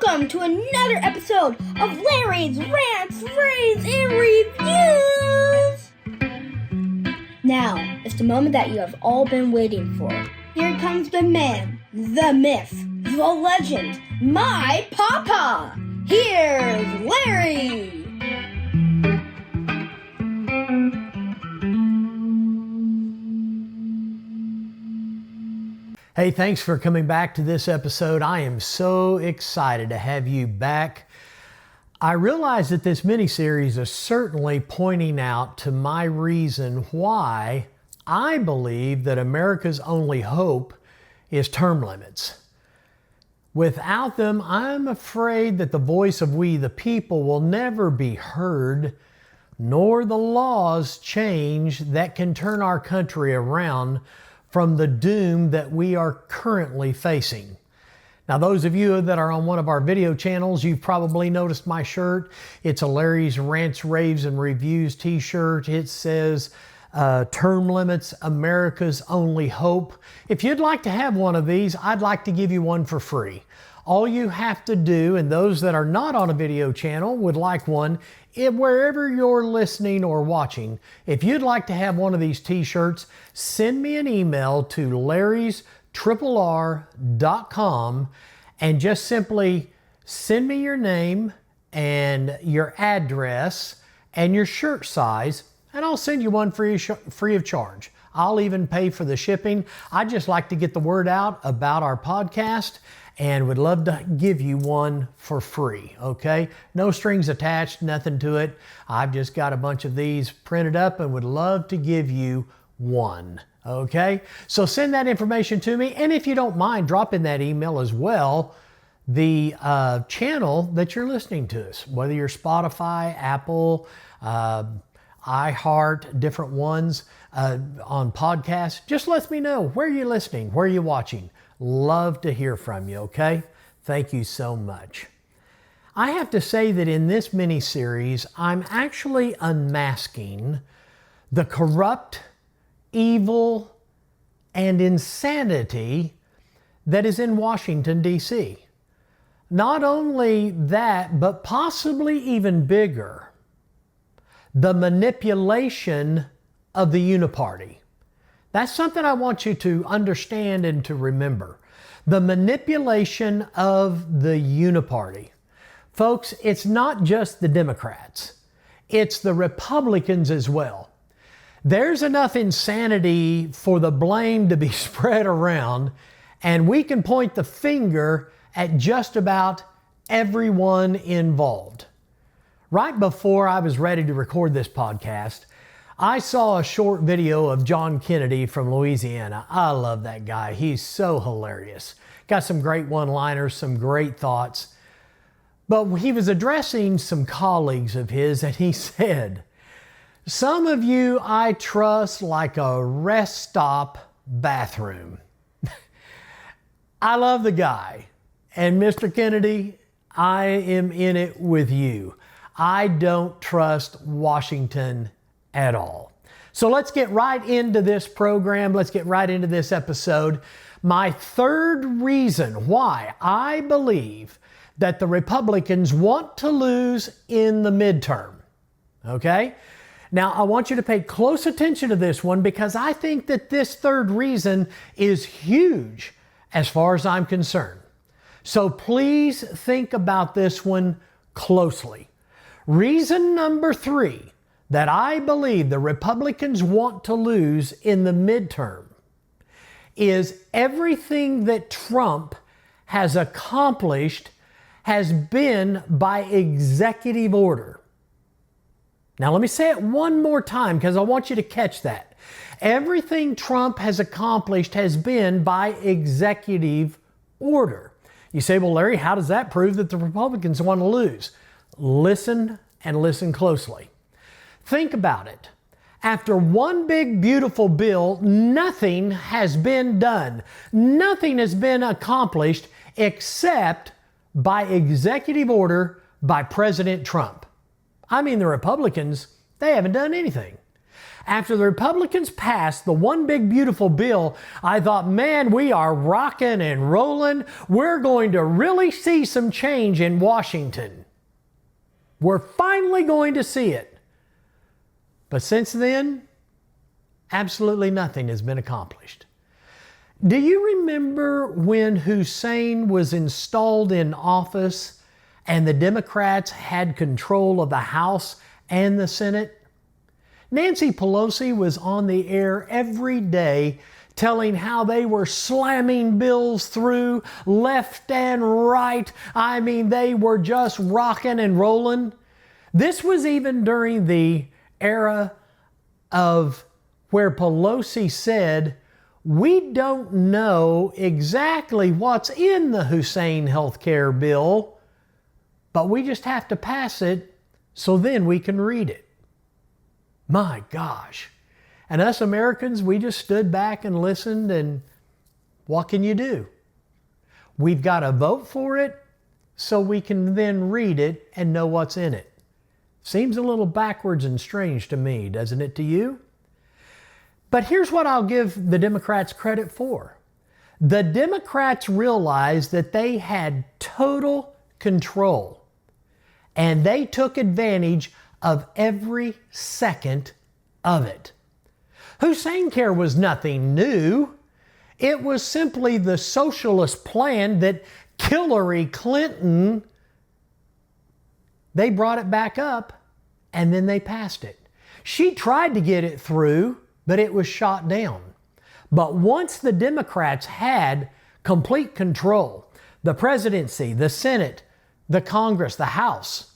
welcome to another episode of Larry's Rants, Raves, and Reviews! Now, it's the moment that you have all been waiting for. Here comes the man, the myth, the legend, my papa! Here's Larry! Hey, thanks for coming back to this episode. I am so excited to have you back. I realize that this mini-series is certainly pointing out to my reason why I believe that America's only hope is term limits. Without them, I'm afraid that the voice of we the people will never be heard, nor the laws change that can turn our country around from the doom that we are currently facing. Now, those of you that are on one of our video channels, you've probably noticed my shirt. It's a Larry's Rants, Raves, and Reviews t-shirt. It says, term limits, America's only hope. If you'd like to have one of these, I'd like to give you one for free. All you have to do, and those that are not on a video channel would like one, wherever you're listening or watching, if you'd like to have one of these t-shirts, send me an email to larrysrr.com and just simply send me your name and your address and your shirt size, and I'll send you one free of charge. I'll even pay for the shipping. I just like to get the word out about our podcast and would love to give you one for free, okay? No strings attached, nothing to it. I've just got a bunch of these printed up and would love to give you one, okay? So send that information to me, and if you don't mind, drop in that email as well the channel that you're listening to us, whether you're Spotify, Apple, iHeart, different ones on podcasts. Just let me know where you're listening, where you're watching. Love to hear from you, okay? Thank you so much. I have to say that in this mini-series, I'm actually unmasking the corrupt, evil, and insanity that is in Washington, D.C. Not only that, but possibly even bigger, the manipulation of the uniparty. That's something I want you to understand and to remember. The manipulation of the uniparty. Folks, it's not just the Democrats. It's the Republicans as well. There's enough insanity for the blame to be spread around, and we can point the finger at just about everyone involved. Right before I was ready to record this podcast, I saw a short video of John Kennedy from Louisiana. I love that guy. He's so hilarious. Got some great one-liners, some great thoughts. But he was addressing some colleagues of his, and he said, "Some of you I trust like a rest stop bathroom." I love the guy. And Mr. Kennedy, I am in it with you. I don't trust Washington at all. So let's get right into this program. Let's get right into this episode. My third reason why I believe that the Republicans want to lose in the midterm. Okay? Now, I want you to pay close attention to this one because I think that this third reason is huge as far as I'm concerned. So please think about this one closely. Reason number 3 that I believe the Republicans want to lose in the midterm is everything that Trump has accomplished has been by executive order. Now let me say it one more time because I want you to catch that. Everything Trump has accomplished has been by executive order. You say, well, Larry, how does that prove that the Republicans want to lose? Listen and listen closely. Think about it. After one big, beautiful bill, nothing has been done. Nothing has been accomplished except by executive order by President Trump. I mean, the Republicans, they haven't done anything. After the Republicans passed the one big beautiful bill, I thought, man, we are rocking and rolling. We're going to really see some change in Washington. We're finally going to see it. But since then, absolutely nothing has been accomplished. Do you remember when Hussein was installed in office and the Democrats had control of the House and the Senate? Nancy Pelosi was on the air every day telling how they were slamming bills through left and right. I mean, they were just rocking and rolling. This was even during the era of where Pelosi said, we don't know exactly what's in the Hussein healthcare bill, but we just have to pass it so then we can read it. My gosh. And us Americans, we just stood back and listened, and what can you do? We've got to vote for it so we can then read it and know what's in it. Seems a little backwards and strange to me, doesn't it to you? But here's what I'll give the Democrats credit for. The Democrats realized that they had total control, and they took advantage of every second of it. Hussein Care was nothing new. It was simply the socialist plan that Hillary Clinton, they brought it back up and then they passed it. She tried to get it through, but it was shot down. But once the Democrats had complete control, the presidency, the Senate, the Congress, the House,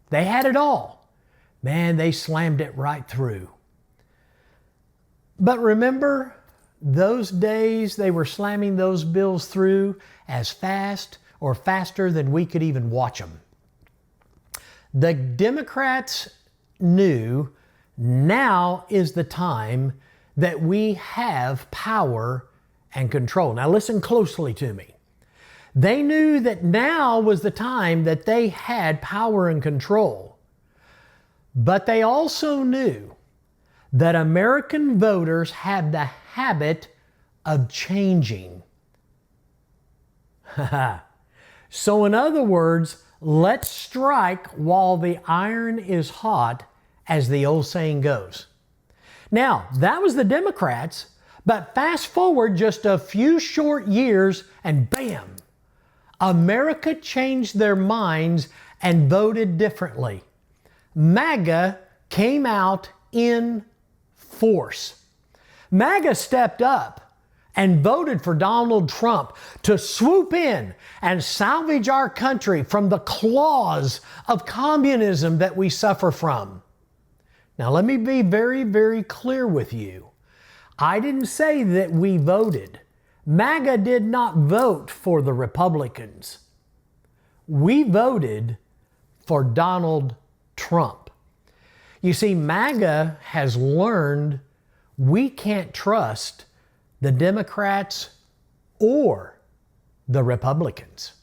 they had it all. Man, they slammed it right through. But remember, those days they were slamming those bills through as fast or faster than we could even watch them. The Democrats knew now is the time that we have power and control. Now listen closely to me. They knew that now was the time that they had power and control. But they also knew that American voters have the habit of changing. So in other words, let's strike while the iron is hot, as the old saying goes. Now, that was the Democrats, but fast forward just a few short years and bam, America changed their minds and voted differently. MAGA came out in force. MAGA stepped up and voted for Donald Trump to swoop in and salvage our country from the claws of communism that we suffer from. Now, let me be very, very clear with you. I didn't say that we voted. MAGA did not vote for the Republicans. We voted for Donald Trump. You see, MAGA has learned we can't trust the Democrats or the Republicans.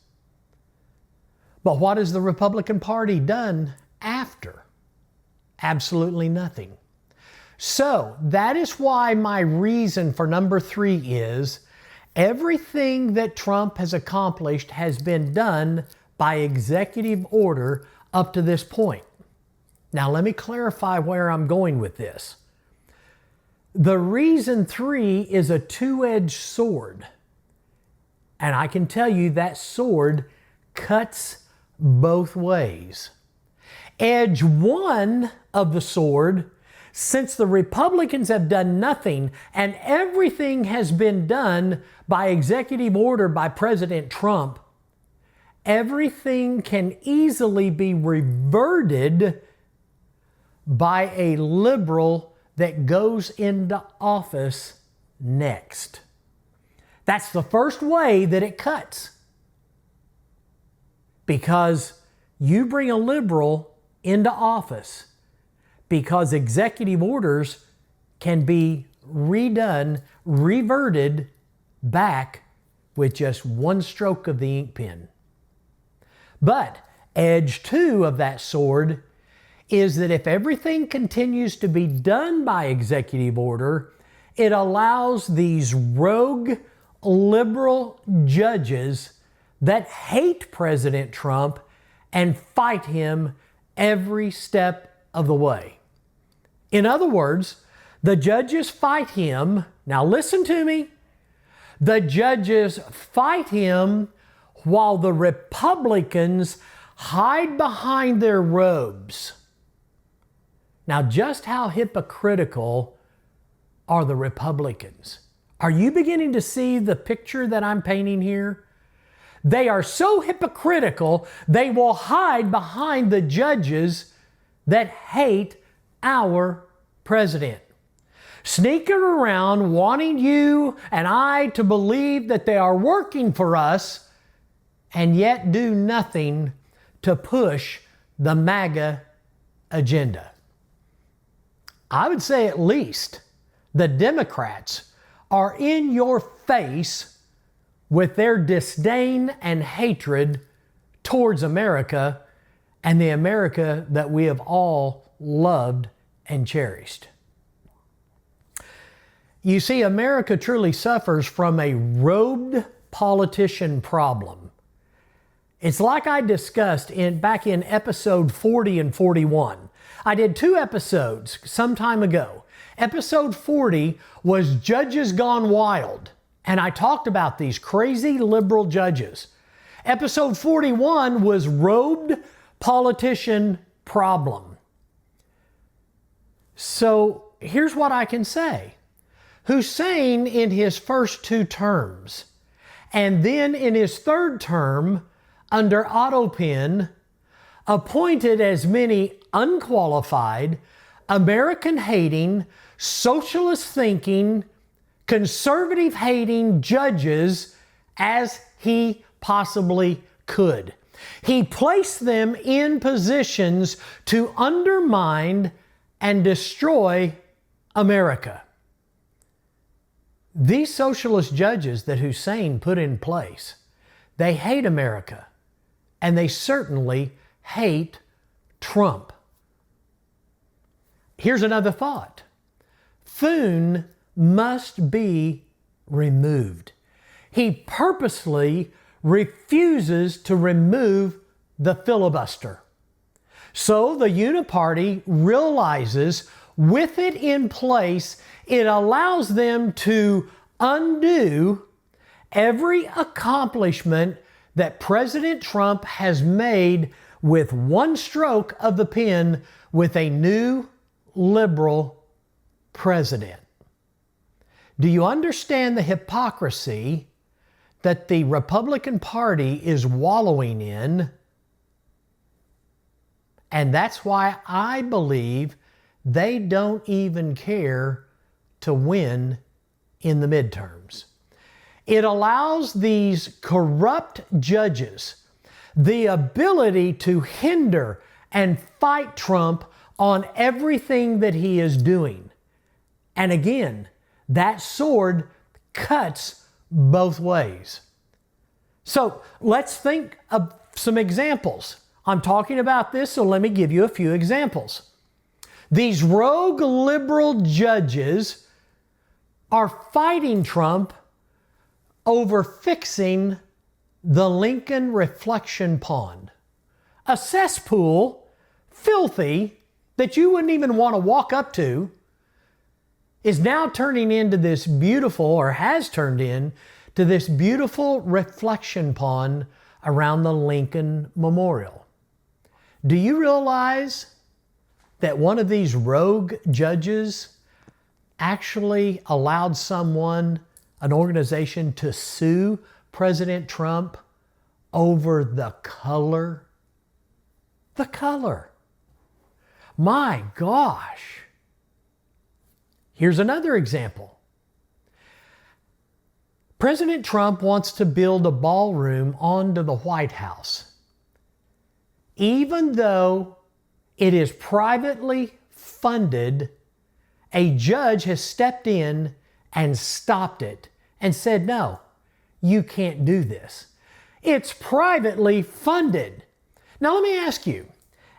But what has the Republican Party done after? Absolutely nothing. So that is why my reason for number 3 is everything that Trump has accomplished has been done by executive order up to this point. Now let me clarify where I'm going with this. The reason 3 is a two-edged sword. And I can tell you that sword cuts both ways. Edge 1 of the sword, since the Republicans have done nothing and everything has been done by executive order by President Trump, everything can easily be reverted by a liberal that goes into office next. That's the first way that it cuts. Because you bring a liberal into office, because executive orders can be redone, reverted back with just one stroke of the ink pen. But edge 2 of that sword is that if everything continues to be done by executive order, it allows these rogue liberal judges that hate President Trump and fight him every step of the way. In other words, the judges fight him. Now listen to me. The judges fight him while the Republicans hide behind their robes. Now, just how hypocritical are the Republicans? Are you beginning to see the picture that I'm painting here? They are so hypocritical, they will hide behind the judges that hate our president. Sneaking around wanting you and I to believe that they are working for us and yet do nothing to push the MAGA agenda. I would say at least the Democrats are in your face with their disdain and hatred towards America and the America that we have all loved and cherished. You see, America truly suffers from a robed politician problem. It's like I discussed back in episode 40 and 41. I did 2 episodes some time ago. Episode 40 was Judges Gone Wild, and I talked about these crazy liberal judges. Episode 41 was Robed Politician Problem. So here's what I can say. Hussein in his first 2 terms, and then in his 3rd term under Otto appointed as many unqualified, American-hating, socialist-thinking, conservative-hating judges as he possibly could. He placed them in positions to undermine and destroy America. These socialist judges that Hussein put in place, they hate America, and they certainly hate Trump. Here's another thought. Thune must be removed. He purposely refuses to remove the filibuster. So the Uniparty realizes with it in place, it allows them to undo every accomplishment that President Trump has made with one stroke of the pen with a new liberal president. Do you understand the hypocrisy that the Republican Party is wallowing in? And that's why I believe they don't even care to win in the midterms. It allows these corrupt judges the ability to hinder and fight Trump on everything that he is doing. And again, that sword cuts both ways. So let's think of some examples. I'm talking about this, so let me give you a few examples. These rogue liberal judges are fighting Trump over fixing the Lincoln Reflection Pond. A cesspool, filthy, that you wouldn't even want to walk up to, is now turning into this beautiful, or has turned into this beautiful reflection pond around the Lincoln Memorial. Do you realize that one of these rogue judges actually allowed someone, an organization, to sue President Trump over the color? The color. My gosh. Here's another example. President Trump wants to build a ballroom onto the White House. Even though it is privately funded, a judge has stepped in and stopped it and said, no, you can't do this. It's privately funded. Now let me ask you,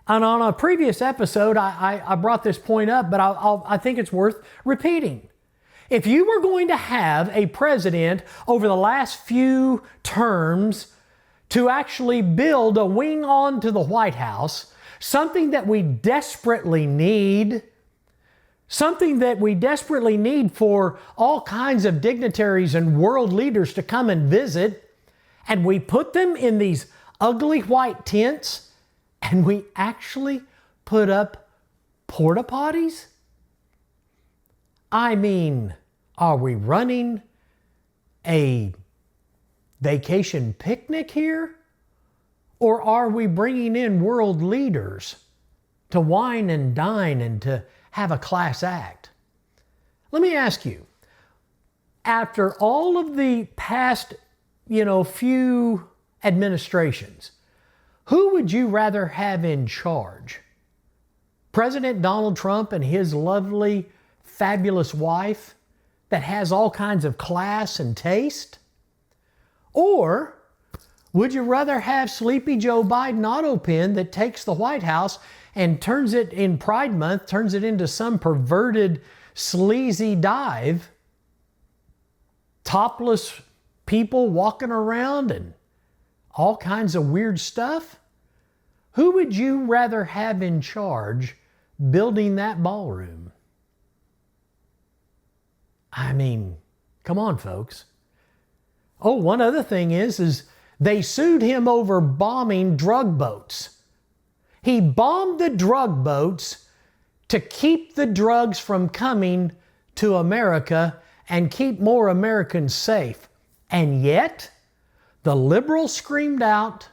And on a previous episode, I brought this point up, but I think it's worth repeating. If you were going to have a president over the last few terms to actually build a wing on to the White House, something that we desperately need, for all kinds of dignitaries and world leaders to come and visit, and we put them in these ugly white tents, and we actually put up porta potties? I mean, are we running a vacation picnic here? Or are we bringing in world leaders to wine and dine and to have a class act? Let me ask you, after all of the past, few administrations, who would you rather have in charge? President Donald Trump and his lovely, fabulous wife that has all kinds of class and taste? Or would you rather have Sleepy Joe Biden Autopen that takes the White House and turns it in Pride Month, turns it into some perverted, sleazy dive, topless people walking around and all kinds of weird stuff? Who would you rather have in charge building that ballroom? I mean, come on, folks. Oh, one other thing is they sued him over bombing drug boats. He bombed the drug boats to keep the drugs from coming to America and keep more Americans safe. And yet, the liberals screamed out,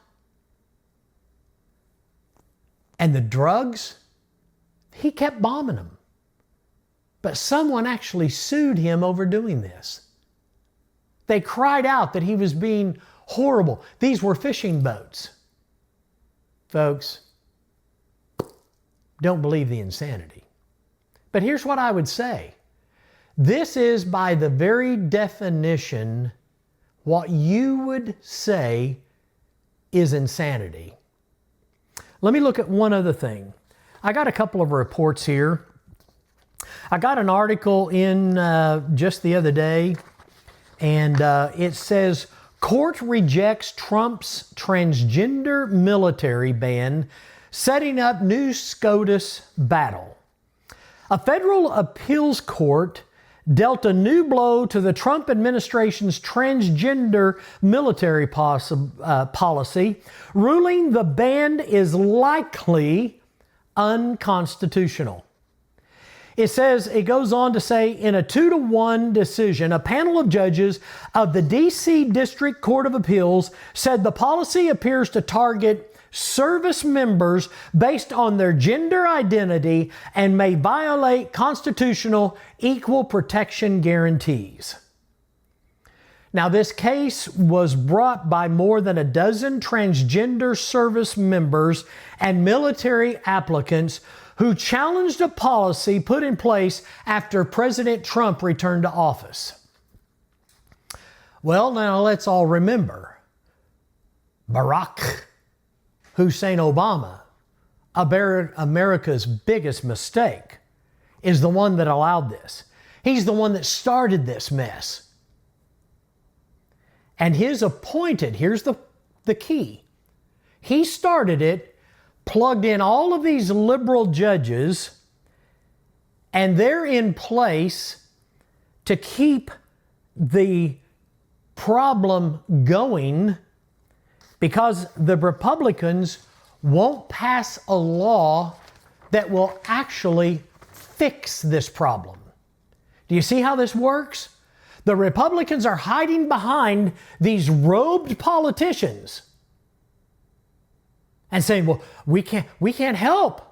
and the drugs, he kept bombing them. But someone actually sued him over doing this. They cried out that he was being horrible. These were fishing boats. Folks, don't believe the insanity. But here's what I would say. This is by the very definition what you would say is insanity. Let me look at one other thing. I got a couple of reports here. I got an article in just the other day, and it says, court rejects Trump's transgender military ban, setting up new SCOTUS battle. A federal appeals court dealt a new blow to the Trump administration's transgender military policy, ruling the ban is likely unconstitutional. It goes on to say, in a 2-1 decision, a panel of judges of the D.C. District Court of Appeals said the policy appears to target service members based on their gender identity and may violate constitutional equal protection guarantees. Now, this case was brought by more than a dozen transgender service members and military applicants who challenged a policy put in place after President Trump returned to office. Well, now let's all remember, Barack Hussein Obama, America's biggest mistake, is the one that allowed this. He's the one that started this mess. And his appointed, here's the key. He started it, plugged in all of these liberal judges, and they're in place to keep the problem going because the Republicans won't pass a law that will actually fix this problem. Do you see how this works? The Republicans are hiding behind these robed politicians and saying, well, we can't help.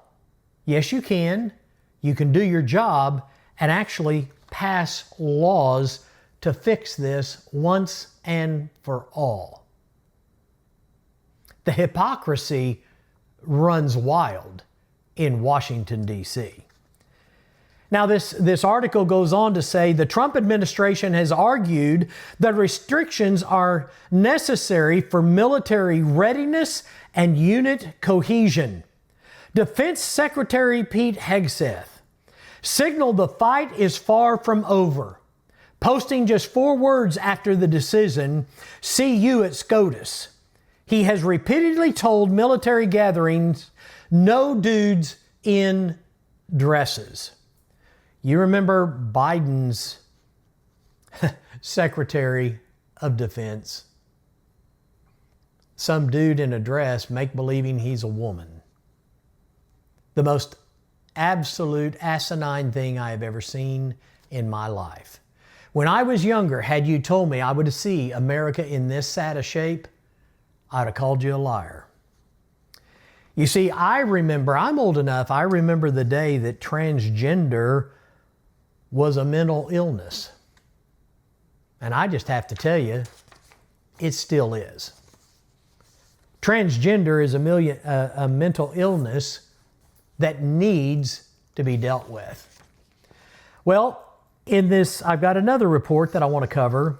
Yes, you can. You can do your job and actually pass laws to fix this once and for all. The hypocrisy runs wild in Washington, D.C. Now, this article goes on to say the Trump administration has argued that restrictions are necessary for military readiness and unit cohesion. Defense Secretary Pete Hegseth signaled the fight is far from over, posting just 4 words after the decision, "See you at SCOTUS." He has repeatedly told military gatherings, "No dudes in dresses." You remember Biden's Secretary of Defense? Some dude in a dress make-believing he's a woman. The most absolute asinine thing I have ever seen in my life. When I was younger, had you told me I would see America in this sad a shape, I'd have called you a liar. You see, I'm old enough, I remember the day that transgender was a mental illness. And I just have to tell you, it still is. Transgender is a mental illness that needs to be dealt with. Well, in this, I've got another report that I want to cover.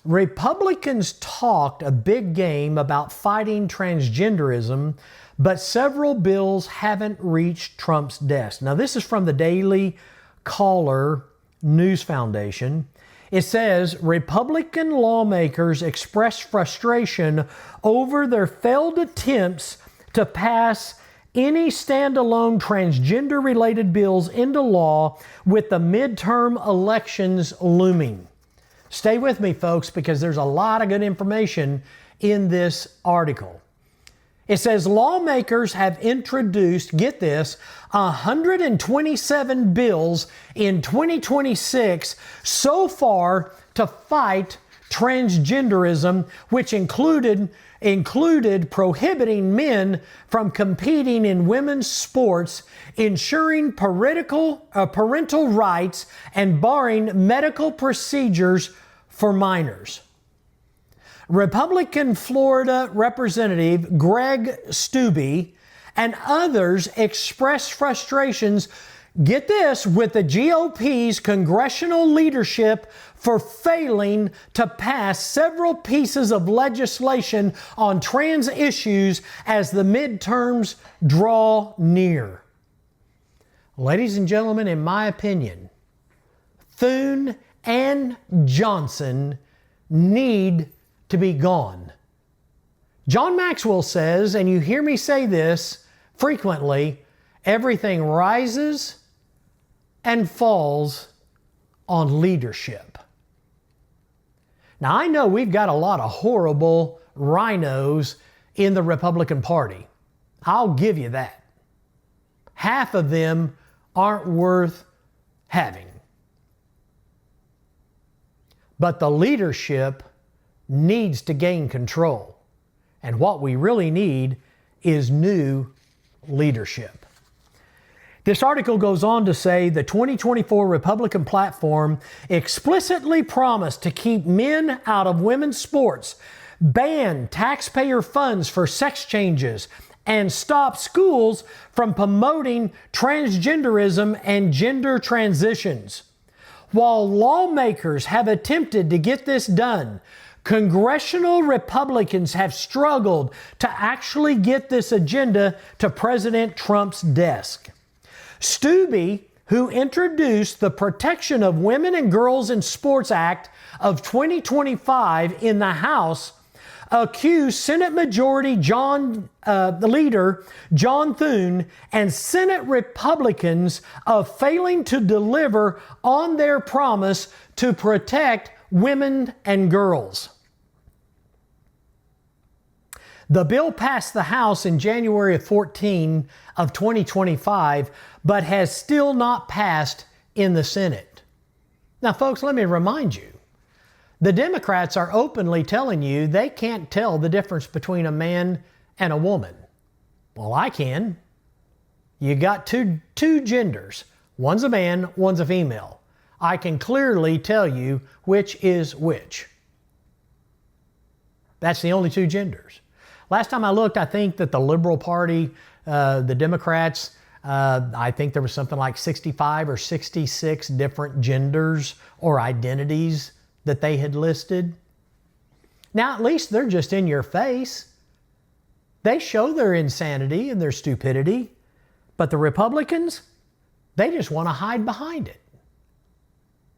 Republicans talked a big game about fighting transgenderism, but several bills haven't reached Trump's desk. Now, this is from the Daily Caller News Foundation. It says, Republican lawmakers express frustration over their failed attempts to pass any standalone transgender-related bills into law with the midterm elections looming. Stay with me, folks, because there's a lot of good information in this article. It says lawmakers have introduced, get this, 127 bills in 2026 so far to fight transgenderism, which included prohibiting men from competing in women's sports, ensuring parental rights, and barring medical procedures for minors. Republican Florida Representative Greg Steube and others expressed frustrations, get this, with the GOP's congressional leadership for failing to pass several pieces of legislation on trans issues as the midterms draw near. Ladies and gentlemen, in my opinion, Thune and Johnson need to be gone. John Maxwell says, and you hear me say this frequently, everything rises and falls on leadership. Now, I know we've got a lot of horrible rhinos in the Republican Party. I'll give you that. Half of them aren't worth having. But the leadership needs to gain control. And what we really need is new leadership. This article goes on to say the 2024 Republican platform explicitly promised to keep men out of women's sports, ban taxpayer funds for sex changes, and stop schools from promoting transgenderism and gender transitions. While lawmakers have attempted to get this done, congressional Republicans have struggled to actually get this agenda to President Trump's desk. Steube, who introduced the Protection of Women and Girls in Sports Act of 2025 in the House, accused Senate Majority Leader John Thune and Senate Republicans of failing to deliver on their promise to protect women and girls. The bill passed the House in January of 2025, but has still not passed in the Senate. Now, folks, let me remind you, the Democrats are openly telling you they can't tell the difference between a man and a woman. Well, I can. You got two genders. One's a man, one's a female. I can clearly tell you which is which. That's the only two genders. Last time I looked, I think that the Liberal Party, the Democrats, I think there was something like 65 or 66 different genders or identities that they had listed. Now, at least they're just in your face. They show their insanity and their stupidity. But the Republicans, they just want to hide behind it.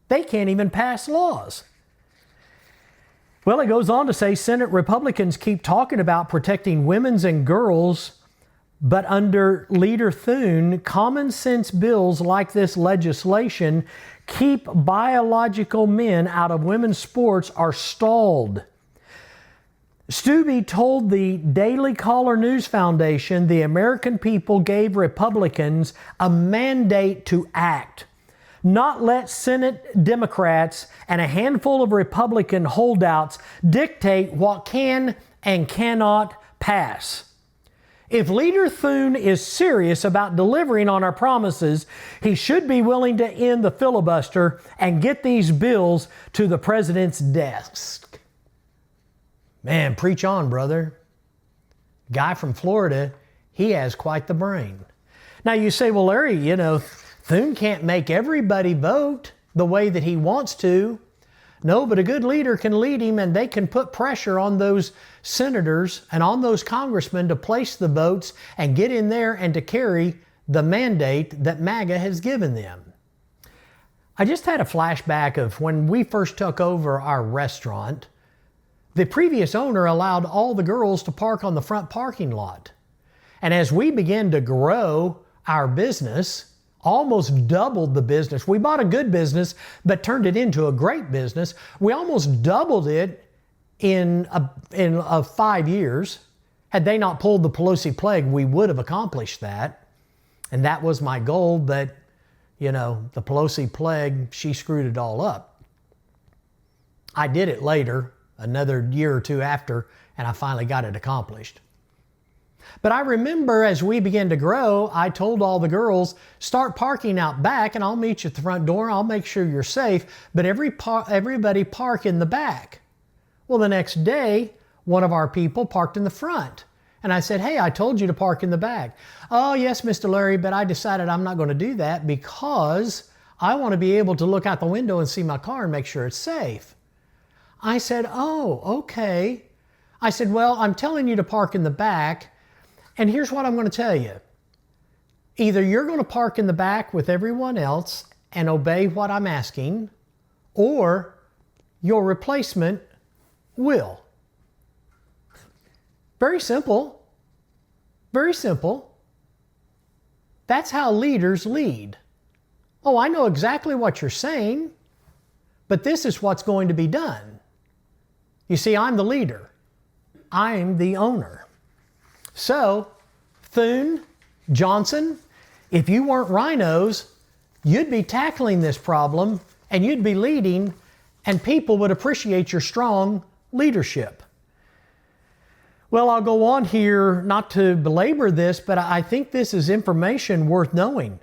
They can't even pass laws. Well, it goes on to say Senate Republicans keep talking about protecting women's and girls, but under Leader Thune, common sense bills like this legislation keep biological men out of women's sports are stalled. Stubbe told the Daily Caller News Foundation the American people gave Republicans a mandate to act, not let Senate Democrats and a handful of Republican holdouts dictate what can and cannot pass. If Leader Thune is serious about delivering on our promises, he should be willing to end the filibuster and get these bills to the president's desk. Man, preach on, brother. Guy from Florida, he has quite the brain. Now you say, well, Larry, Thune can't make everybody vote the way that he wants to. No, but a good leader can lead him, and they can put pressure on those senators and on those congressmen to place the votes and get in there and to carry the mandate that MAGA has given them. I just had a flashback of when we first took over our restaurant. The previous owner allowed all the girls to park on the front parking lot. And as we began to grow our business, almost doubled the business. We bought a good business, but turned it into a great business. We almost doubled it in 5 years. Had they not pulled the Pelosi plague, we would have accomplished that. And that was my goal, but, the Pelosi plague, she screwed it all up. I did it later, another year or two after, and I finally got it accomplished. But I remember as we began to grow, I told all the girls, start parking out back and I'll meet you at the front door. I'll make sure you're safe, but everybody park in the back. Well, the next day, one of our people parked in the front. And I said, hey, I told you to park in the back. Oh, yes, Mr. Larry, but I decided I'm not going to do that because I want to be able to look out the window and see my car and make sure it's safe. I said, oh, okay. I said, well, I'm telling you to park in the back. And here's what I'm going to tell you. Either you're going to park in the back with everyone else and obey what I'm asking, or your replacement will. Very simple. Very simple. That's how leaders lead. Oh, I know exactly what you're saying, but this is what's going to be done. You see, I'm the leader. I'm the owner. So, Thune, Johnson, if you weren't rhinos, you'd be tackling this problem and you'd be leading, and people would appreciate your strong leadership. Well, I'll go on here, not to belabor this, but I think this is information worth knowing.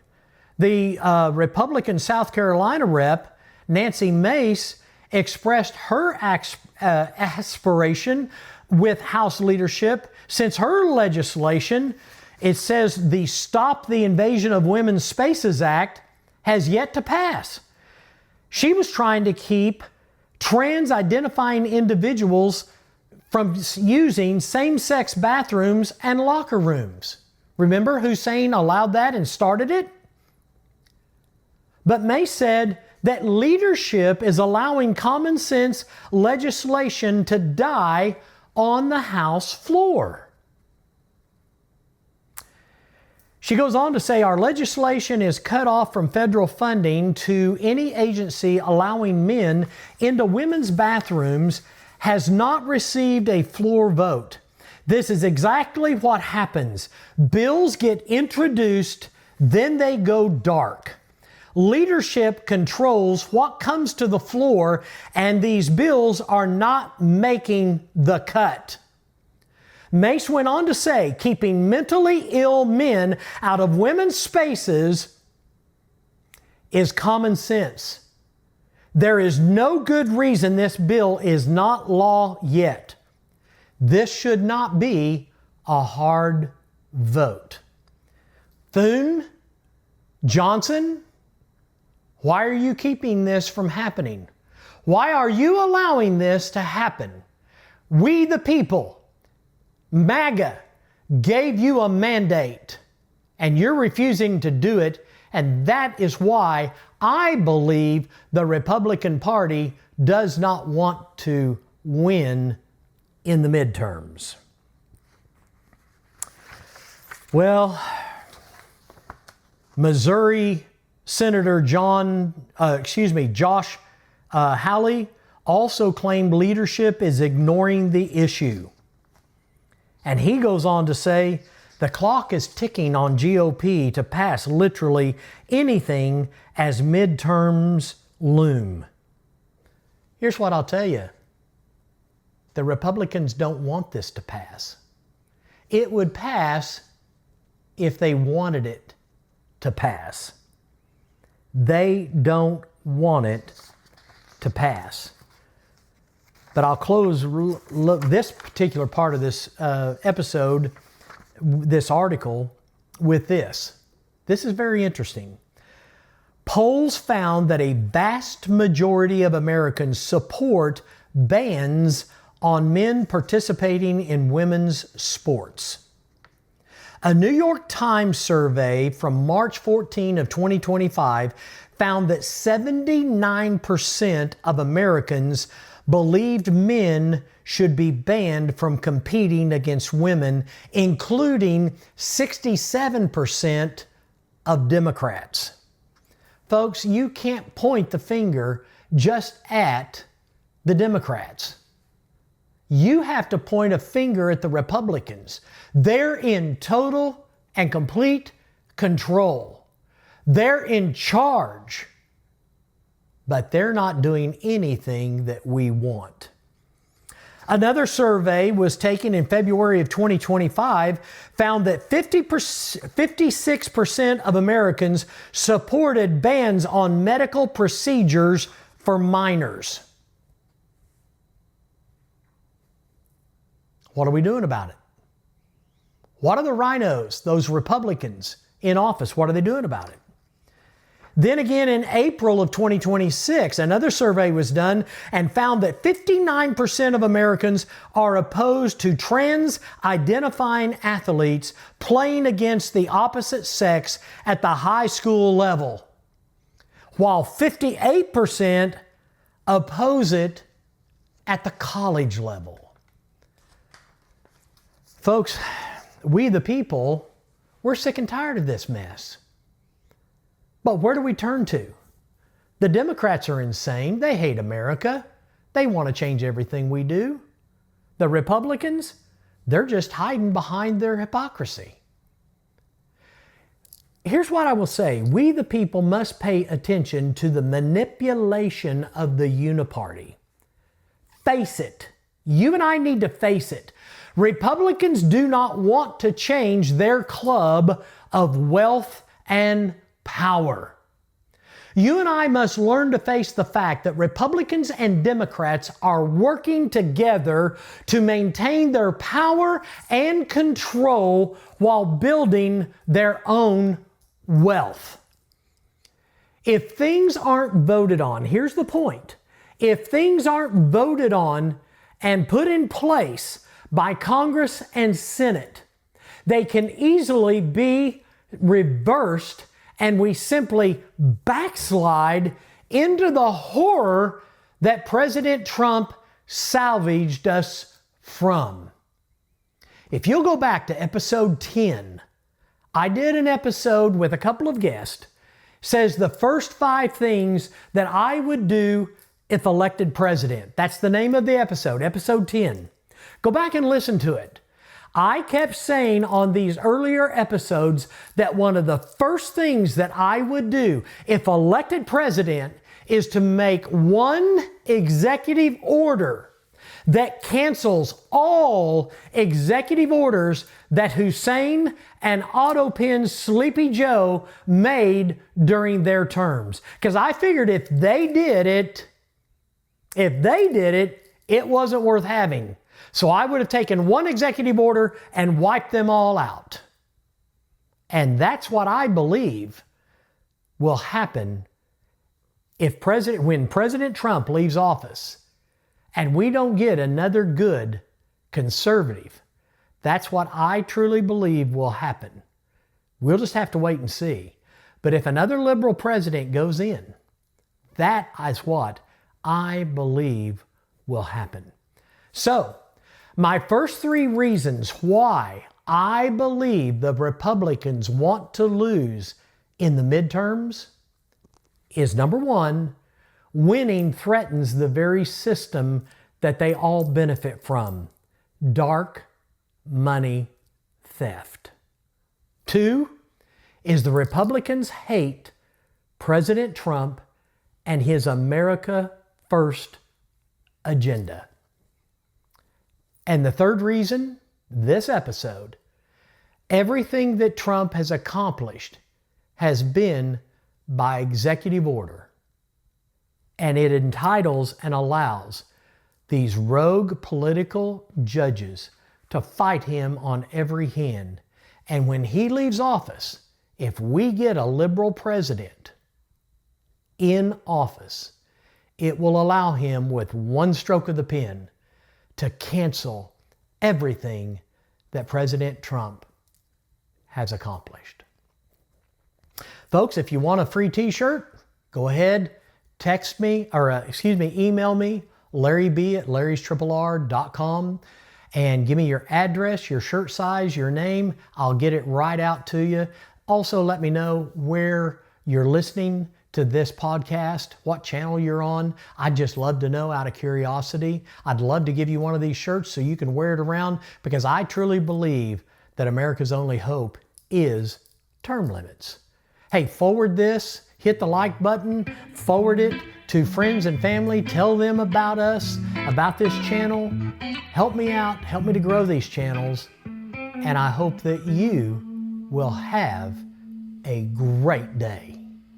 The Republican South Carolina rep, Nancy Mace, expressed her aspiration with House leadership since her legislation, it says the Stop the Invasion of Women's Spaces Act, has yet to pass. She was trying to keep trans-identifying individuals from using same-sex bathrooms and locker rooms. Remember Hussein allowed that and started it? But May said that leadership is allowing common sense legislation to die on the House floor. She goes on to say our legislation is cut off from federal funding to any agency allowing men into women's bathrooms has not received a floor vote. This is exactly what happens. Bills get introduced, then they go dark. Leadership controls what comes to the floor, and these bills are not making the cut. Mace went on to say, keeping mentally ill men out of women's spaces is common sense. There is no good reason this bill is not law yet. This should not be a hard vote. Thune, Johnson, why are you keeping this from happening? Why are you allowing this to happen? We the people, MAGA, gave you a mandate, And you're refusing to do it. And that is why I believe the Republican Party does not want to win in the midterms. Well, Missouri Senator Josh Hawley also claimed leadership is ignoring the issue. And he goes on to say, the clock is ticking on GOP to pass literally anything as midterms loom. Here's what I'll tell you. The Republicans don't want this to pass. It would pass if they wanted it to pass. They don't want it to pass. But I'll close this particular part of this episode, this article, with this. This is very interesting. Polls found that a vast majority of Americans support bans on men participating in women's sports. A New York Times survey from March 14 of 2025 found that 79% of Americans believed men should be banned from competing against women, including 67% of Democrats. Folks, you can't point the finger just at the Democrats. You have to point a finger at the Republicans. They're in total and complete control. They're in charge. But they're not doing anything that we want. Another survey was taken in February of 2025 found that 56% of Americans supported bans on medical procedures for minors. What are we doing about it? What are the rhinos, those Republicans in office, what are they doing about it? Then again, in April of 2026, another survey was done and found that 59% of Americans are opposed to trans-identifying athletes playing against the opposite sex at the high school level, while 58% oppose it at the college level. Folks, we the people, we're sick and tired of this mess. But where do we turn to? The Democrats are insane. They hate America. They want to change everything we do. The Republicans, they're just hiding behind their hypocrisy. Here's what I will say. We the people must pay attention to the manipulation of the uniparty. Face it. You and I need to face it. Republicans do not want to change their club of wealth and power. You and I must learn to face the fact that Republicans and Democrats are working together to maintain their power and control while building their own wealth. If things aren't voted on, here's the point. If things aren't voted on and put in place by Congress and Senate, they can easily be reversed and we simply backslide into the horror that President Trump salvaged us from. If you'll go back to episode 10, I did an episode with a couple of guests, says the first 5 things that I would do if elected president. That's the name of the episode, episode 10. Go back and listen to it. I kept saying on these earlier episodes that one of the first things that I would do if elected president is to make one executive order that cancels all executive orders that Hussein and Otto Penn's Sleepy Joe made during their terms. Because I figured if they did it, it wasn't worth having. So I would have taken one executive order and wiped them all out. And that's what I believe will happen when President Trump leaves office and we don't get another good conservative. That's what I truly believe will happen. We'll just have to wait and see. But if another liberal president goes in, that is what I believe will happen. So, my first 3 reasons why I believe the Republicans want to lose in the midterms is number 1, winning threatens the very system that they all benefit from, dark money theft. 2 is the Republicans hate President Trump and his America First agenda. And the third reason, this episode, everything that Trump has accomplished has been by executive order. And it entitles and allows these rogue political judges to fight him on every hand. And when he leaves office, if we get a liberal president in office, it will allow him with one stroke of the pen to cancel everything that President Trump has accomplished. Folks, if you want a free t-shirt, go ahead, email me, larryb@larrystrrr.com, and give me your address, your shirt size, your name. I'll get it right out to you. Also, let me know where you're listening to this podcast, what channel you're on. I'd just love to know out of curiosity. I'd love to give you one of these shirts so you can wear it around, because I truly believe that America's only hope is term limits. Hey, forward this, hit the like button, forward it to friends and family, tell them about us, about this channel. Help me out, help me to grow these channels, and I hope that you will have a great day.